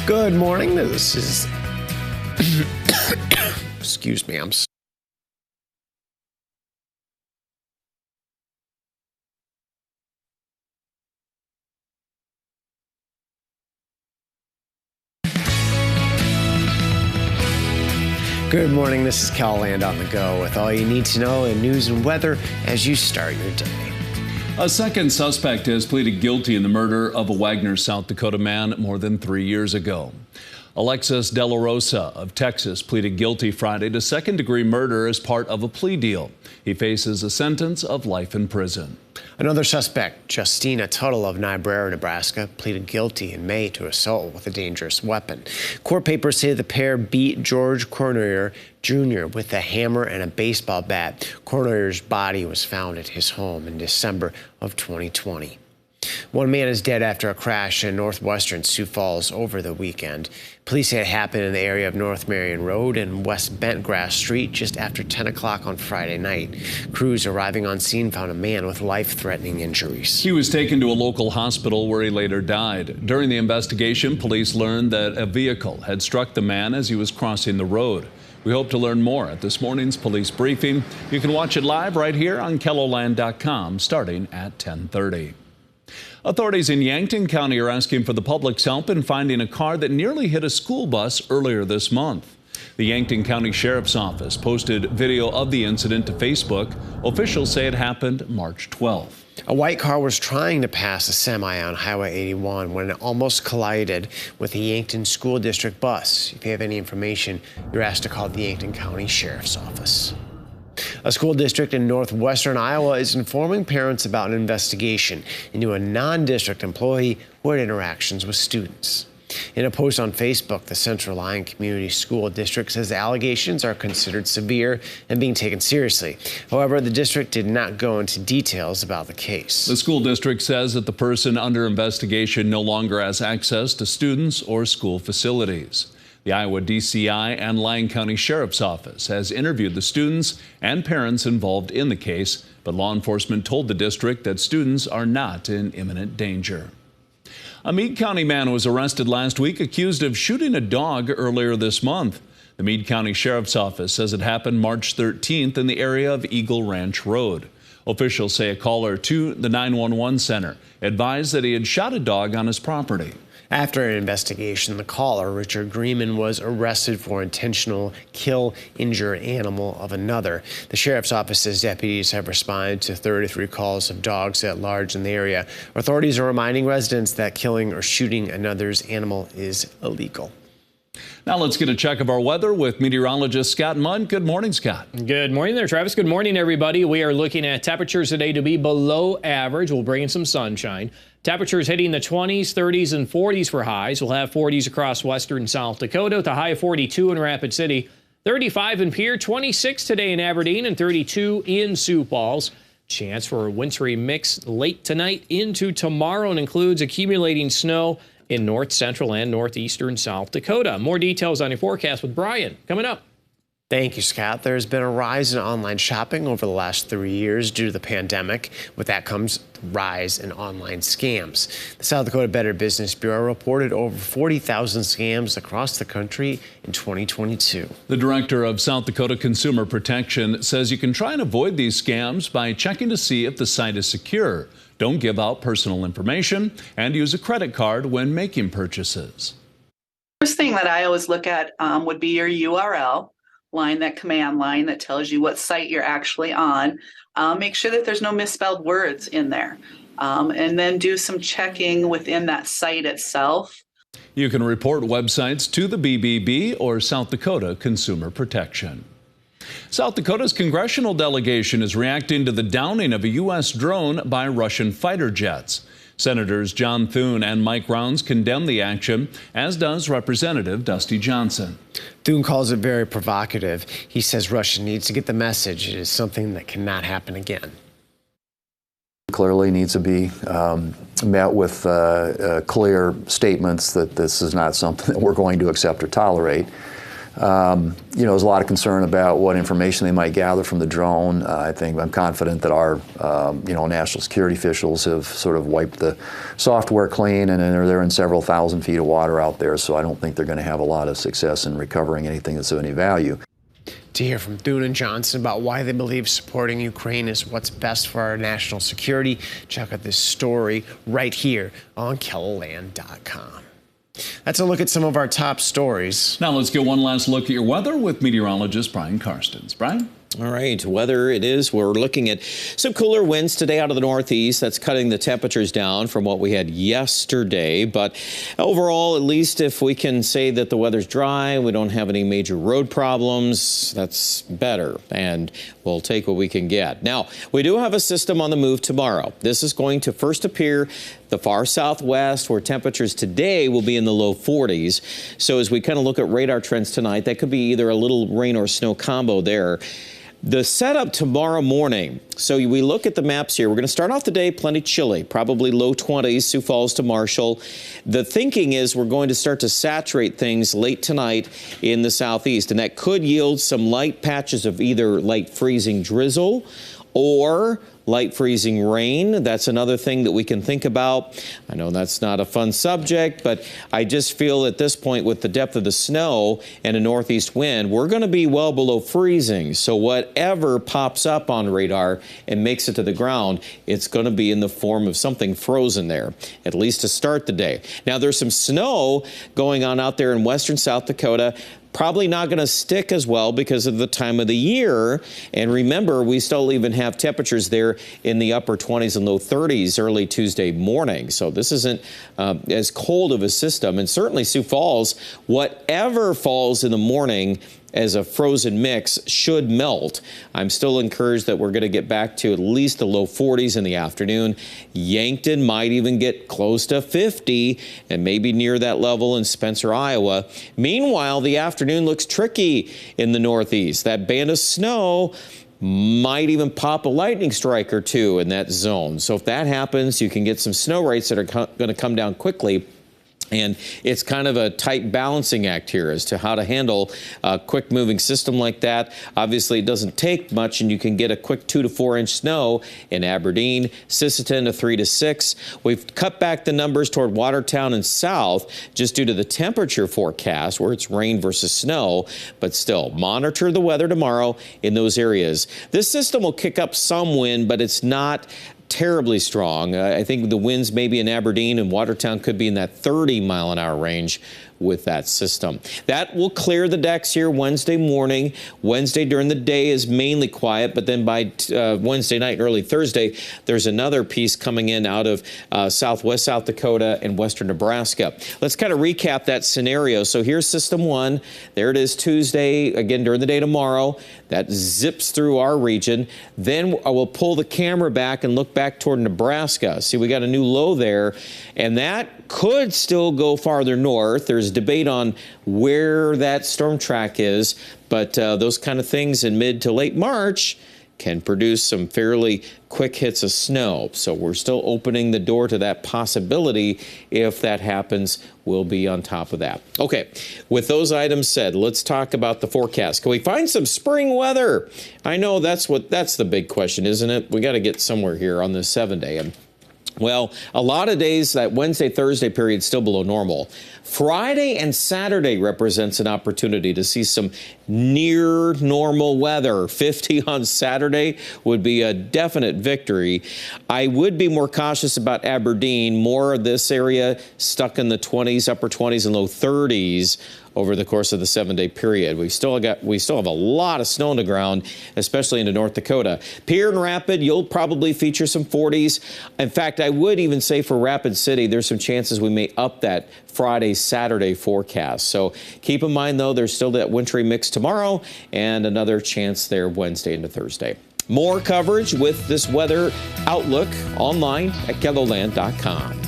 Good morning. This is excuse me. Good morning. This is Cal Land on the Go with all you need to know in news and weather as you start your day. A second suspect has pleaded guilty in the murder of a Wagner, South Dakota man more than 3 years ago. Alexis De La Rosa of Texas pleaded guilty Friday to second-degree murder as part of a plea deal. He faces a sentence of life in prison. Another suspect, Justina Tuttle of Niobrara, Nebraska, pleaded guilty in May to assault with a dangerous weapon. Court papers say the pair beat George Cournoyer Jr. with a hammer and a baseball bat. Cournoyer's body was found at his home in December of 2020. One man is dead after a crash in northwestern Sioux Falls over the weekend. Police say it happened in the area of North Marion Road and West Bentgrass Street just after 10 o'clock on Friday night. Crews arriving on scene found a man with life-threatening injuries. He was taken to a local hospital where he later died. During the investigation, police learned that a vehicle had struck the man as he was crossing the road. We hope to learn more at this morning's police briefing. You can watch it live right here on KELOLAND.com starting at 10:30. Authorities in Yankton County are asking for the public's help in finding a car that nearly hit a school bus earlier this month. The Yankton County Sheriff's Office posted video of the incident to Facebook. Officials say it happened March 12th. A white car was trying to pass a semi on Highway 81 when it almost collided with the Yankton School District bus. If you have any information, you're asked to call the Yankton County Sheriff's Office. A school district in northwestern Iowa is informing parents about an investigation into a non-district employee who had interactions with students. In a post on Facebook, the Central Lyon Community School District says the allegations are considered severe and being taken seriously. However, the district did not go into details about the case. The school district says that the person under investigation no longer has access to students or school facilities. The Iowa DCI and Lyon County Sheriff's Office has interviewed the students and parents involved in the case, but law enforcement told the district that students are not in imminent danger. A Meade County man was arrested last week accused of shooting a dog earlier this month. The Meade County Sheriff's Office says it happened March 13th in the area of Eagle Ranch Road. Officials say a caller to the 911 center advised that he had shot a dog on his property. After an investigation, the caller, Richard Greenman, was arrested for intentional kill, injure an animal of another. The Sheriff's Office says deputies have responded to 33 calls of dogs at large in the area. Authorities are reminding residents that killing or shooting another's animal is illegal. Now let's get a check of our weather with meteorologist Scott Munn. Good morning, Scott. Good morning there, Travis. Good morning, everybody. We are looking at temperatures today to be below average. We'll bring in some sunshine. Temperatures hitting the 20s, 30s, and 40s for highs. We'll have 40s across western South Dakota, with a high of 42 in Rapid City, 35 in Pierre, 26 today in Aberdeen, and 32 in Sioux Falls. Chance for a wintry mix late tonight into tomorrow and includes accumulating snow in north central and northeastern South Dakota. More details on your forecast with Brian coming up. Thank you, Scott. There's been a rise in online shopping over the last 3 years due to the pandemic. With that comes the rise in online scams. The South Dakota Better Business Bureau reported over 40,000 scams across the country in 2022. The director of South Dakota Consumer Protection says you can try and avoid these scams by checking to see if the site is secure. Don't give out personal information and use a credit card when making purchases. First thing that I always look at would be your URL. Line, that command line that tells you what site you're actually on. Make sure that there's no misspelled words in there. And then do some checking within that site itself. You can report websites to the BBB or South Dakota Consumer Protection. South Dakota's congressional delegation is reacting to the downing of a U.S. drone by Russian fighter jets. Senators John Thune and Mike Rounds condemn the action, as does Representative Dusty Johnson. Thune calls it very provocative. He says Russia needs to get the message. It is something that cannot happen again. Clearly needs to be met with clear statements that this is not something that we're going to accept or tolerate. There's a lot of concern about what information they might gather from the drone. I'm confident that our, national security officials have sort of wiped the software clean, and they're in several thousand feet of water out there, so I don't think they're going to have a lot of success in recovering anything that's of any value. To hear from Thune and Johnson about why they believe supporting Ukraine is what's best for our national security, check out this story right here on KELLOLAND.com. That's a look at some of our top stories. Now let's get one last look at your weather with meteorologist Brian Karstens. Brian? All right, weather it is. We're looking at some cooler winds today out of the northeast. That's cutting the temperatures down from what we had yesterday. But overall, at least if we can say that the weather's dry, we don't have any major road problems, that's better. And we'll take what we can get. Now, we do have a system on the move tomorrow. This is going to first appear the far southwest, where temperatures today will be in the low 40s. So as we kind of look at radar trends tonight, that could be either a little rain or snow combo there. The setup tomorrow morning, so we look at the maps here. We're going to start off the day plenty chilly, probably low 20s, Sioux Falls to Marshall. The thinking is we're going to start to saturate things late tonight in the southeast, and that could yield some light patches of either light freezing drizzle or light freezing rain. That's another thing that we can think about. I know that's not a fun subject, but I just feel at this point with the depth of the snow and a northeast wind, we're going to be well below freezing. So whatever pops up on radar and makes it to the ground, it's going to be in the form of something frozen there, at least to start the day. Now there's some snow going on out there in western South Dakota. Probably not going to stick as well because of the time of the year. And remember, we still even have temperatures there in the upper 20s and low 30s early Tuesday morning. So this isn't as cold of a system. And certainly Sioux Falls, whatever falls in the morning as a frozen mix should melt. I'm still encouraged that we're going to get back to at least the low 40s in the afternoon. Yankton might even get close to 50 and maybe near that level in Spencer, Iowa. Meanwhile, the afternoon looks tricky in the northeast. That band of snow might even pop a lightning strike or two in that zone. So if that happens, you can get some snow rates that are going to come down quickly. And it's kind of a tight balancing act here as to how to handle a quick moving system like that. Obviously, it doesn't take much, and you can get a quick 2 to 4 inch snow in Aberdeen, Sisseton, a 3 to 6. We've cut back the numbers toward Watertown and south just due to the temperature forecast where it's rain versus snow, but still monitor the weather tomorrow in those areas. This system will kick up some wind, but it's not terribly strong. I think the winds maybe in Aberdeen and Watertown could be in that 30-mile-an-hour range with that system. That will clear the decks here Wednesday morning. Wednesday during the day is mainly quiet, but then by Wednesday night, early Thursday, there's another piece coming in out of southwest South Dakota and western Nebraska. Let's kind of recap that scenario. So here's system 1. There it is Tuesday, again during the day tomorrow. That zips through our region. Then I will pull the camera back and look back toward Nebraska. See, we got a new low there, and that could still go farther north. There's debate on where that storm track is, but those kind of things in mid to late March can produce some fairly quick hits of snow. So we're still opening the door to that possibility. If that happens, we'll be on top of that. Okay, with those items said, let's talk about the forecast. Can we find some spring weather? I know that's the big question, isn't it? We got to get somewhere here on this 7-day. And well, a lot of days, that Wednesday, Thursday period still below normal. Friday and Saturday represents an opportunity to see some near normal weather. 50 on Saturday would be a definite victory. I would be more cautious about Aberdeen, more of this area stuck in the 20s, upper 20s and low 30s over the course of the 7-day period. We still have a lot of snow on the ground, especially into North Dakota. Pierre and Rapid, you'll probably feature some 40s. In fact, I would even say for Rapid City, there's some chances we may up that Friday, Saturday forecast. So keep in mind, though, there's still that wintry mix tomorrow and another chance there Wednesday into Thursday. More coverage with this weather outlook online at KELLOLAND.com.